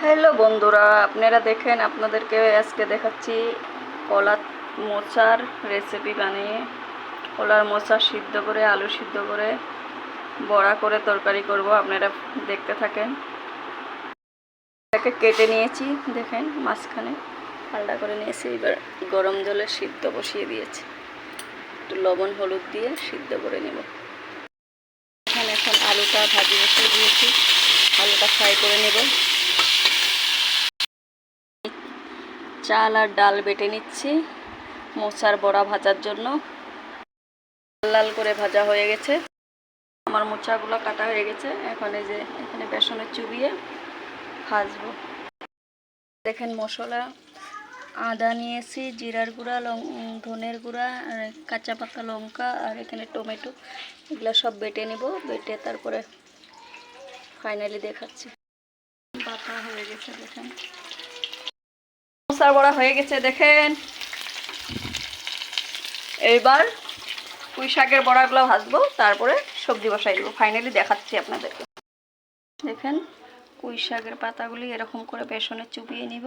Hello বন্ধুরা, আপনারা দেখেন আপনাদেরকে আজকে দেখাচ্ছি কলার মোচার রেসিপি বানিয়ে। কলার মোচা সিদ্ধ করে, আলু সিদ্ধ করে, বড়া করে তরকারি করব। আপনারা দেখতে থাকেন। এটাকে কেটে নিয়েছি, দেখেন মাঝখানে আলাদা করে নিয়েছি। এবার গরম জলে সিদ্ধ বসিয়ে দিয়েছি, একটু লবণ হলুদ দিয়ে সিদ্ধ করে নেব। এখানে এখন আলুটা ভাজি বসিয়ে দিয়েছি, আলুটা ফ্রাই করে নেব। চাল আর ডাল বেটে নিচ্ছি মোচার বড়া ভাজার জন্য। লাল লাল করে ভাজা হয়ে গেছে, আমার মোচাগুলো কাটা হয়ে গেছে। এখন এই যে এখানে বেসনে চুবিয়ে ভাজবো। দেখেন মশলা, আদা নিয়েছি, জিরার গুঁড়া, ধনের গুঁড়া, আর কাঁচা পাকা লঙ্কা, আর এখানে টমেটো, এগুলো সব বেটে নেব। বেটে তারপরে ফাইনালি দেখাচ্ছি। বাটা হয়ে গেছে, দেখেন মোচার বড়া হয়ে গেছে দেখেন। এবার পুঁই শাকের বড়াগুলো ভাজবো, তারপরে সবজি বসাই দেবো। ফাইনালি দেখাচ্ছি আপনাদেরকে। দেখেন পুঁই শাকের পাতাগুলি এরকম করে বেসনে চুবিয়ে নিব,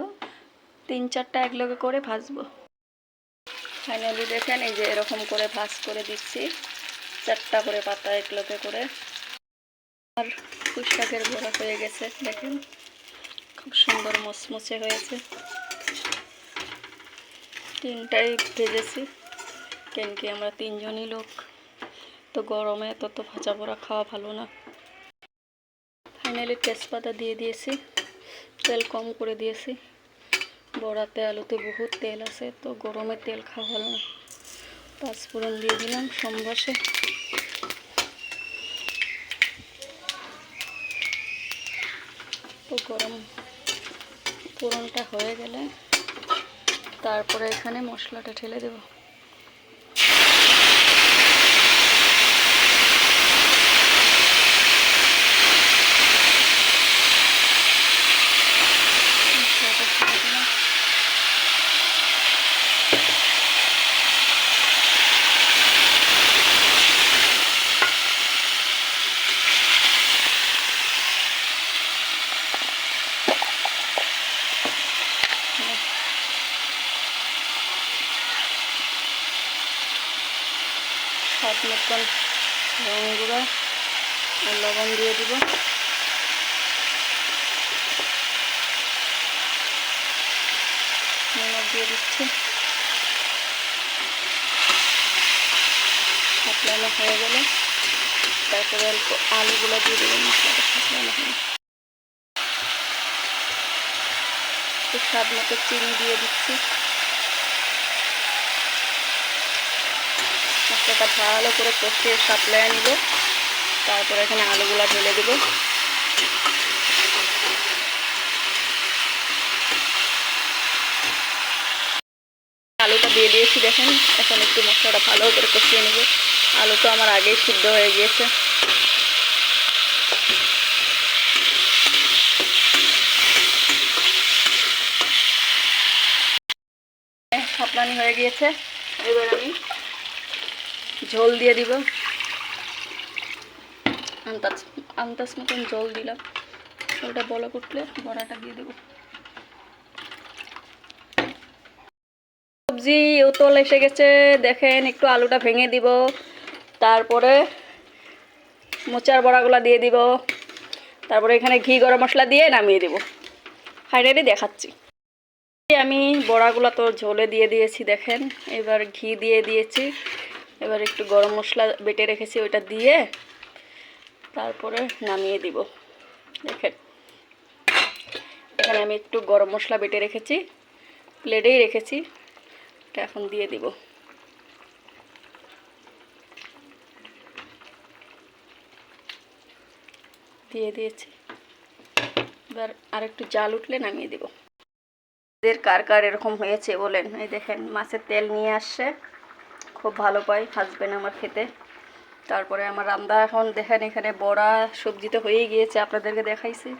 3-4টা একলগে করে ভাজবো। ফাইনালি দেখেন এই যে এরকম করে ভাজ করে দিচ্ছি, 4টা করে পাতা একলগে করে। আর পুঁই শাকের বড়া হয়ে গেছে দেখেন, খুব সুন্দর মচমচে হয়েছে। 3টাই ভেজেছি, কেন কি আমরা 3জনই লোক, তো গরমে তত ভাজা পোড়া খাওয়া ভালো না। ফাইনালি তেজপাতা দিয়ে দিয়েছি, তেল কম করে দিয়েছি। বড়াতে আলুতে বহুত তেল আছে, তো গরমে তেল খাওয়া ভালো না। 5 ফোড়ন দিয়ে দিলাম সম্বাসে। তো গরম ফোড়নটা হয়ে গেলে তারপরে এখানে মশলাটা ঢেলে দেব। স্বাদ মতন রং গুঁড়া আর লবণ দিয়ে দিব। নমক দিয়ে দিচ্ছি। সাতলানো হয়ে গেলে তারপরে অল্প আলুগুলো দিয়ে দেবো। মশলাটা সাতলানো হয়ে একটু স্বাদ মতো চিনি দিয়ে দিচ্ছি। মশলাটা ভালো করে কষিয়ে সাতলায় নিব, তারপরে এখানে আলুগুলো ঢেলে দেব। আলুটা দিয়ে দিয়েছি দেখেন। এখন একটু মশলাটা ভালো করে কষিয়ে নেব। আলু তো আমার আগেই সিদ্ধ হয়ে গিয়েছে। সাপলানি হয়ে গিয়েছে, এবার আমি ঝোল দিয়ে দিব। আন্দাজ মতন জল দিলাম। ওটা বলক উঠলে বড়াটা দিয়ে দেবো। সবজি উতল এসে গেছে দেখেন, একটু আলুটা ভেঙে দিব, তারপরে মোচার বড়াগুলো দিয়ে দিব, তারপরে এখানে ঘি গরম মশলা দিয়ে নামিয়ে দেব। ফাইনালি দেখাচ্ছি। আমি বড়াগুলো তো ঝোলে দিয়ে দিয়েছি দেখেন। এবার ঘি দিয়ে দিয়েছি, এবার একটু গরম মশলা বেটে রেখেছি ওইটা দিয়ে তারপরে নামিয়ে দিব। দেখেন এখানে আমি একটু গরম মশলা বেটে রেখেছি, প্লেটেই রেখেছি, এটা এখন দিয়ে দিব। দিয়ে দিয়েছি, এবার আরেকটু জাল উঠলে নামিয়ে দেব। এদের কার কার এরকম হয়েছে বলেন। এই দেখেন মাছের তেল নিয়ে আসছে, খুব ভালো পাই হাজবেন্ড আমার খেতে। তারপরে আমার রান্না এখন দেখেন, এখানে বড়া সবজি তো হয়েই গিয়েছে, আপনাদেরকে দেখাইছি।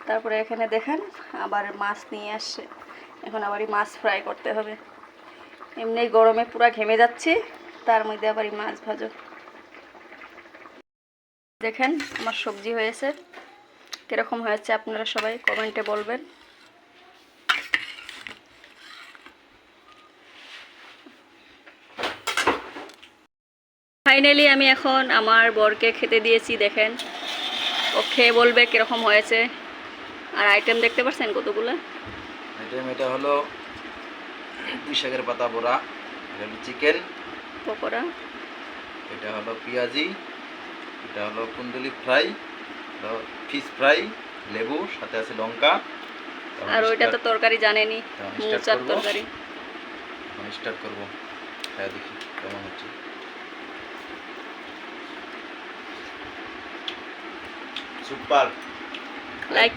তারপরে এখানে দেখেন আবার মাছ নিয়ে আসছে, এখন আবার মাছ ফ্রাই করতে হবে। এমনি গরমে পুরো ঘেমে যাচ্ছি, তার মধ্যে আবার মাছ ভাজো। দেখেন আমার সবজি হয়েছে, কীরকম হয়েছে আপনারা সবাই কমেন্টে বলবেন। ফাইনালি আমি এখন আমার বরকে খেতে দিয়েছি, দেখেন ও খেয়ে বলবে কীরকম হয়েছে। আর আইটেম দেখতে পাচ্ছেন কতগুলো আইটেম। এটা হলো পুঁই শাকের পাতা বড়া, এটা হলো চিকেন পকোড়া, এটা হলো পেঁয়াজি, এটা হলো কুন্দুলি ফ্রাই, ফিশ ফ্রাই, লেবু, সাথে আছে লঙ্কা। আর ওইটা তো তরকারি জানেনি, মোচার তরকারি। এখন স্টার্ট করবো, হ্যাঁ দেখি কেমন হচ্ছে। Super like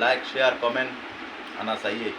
like share comment आना चाहिए।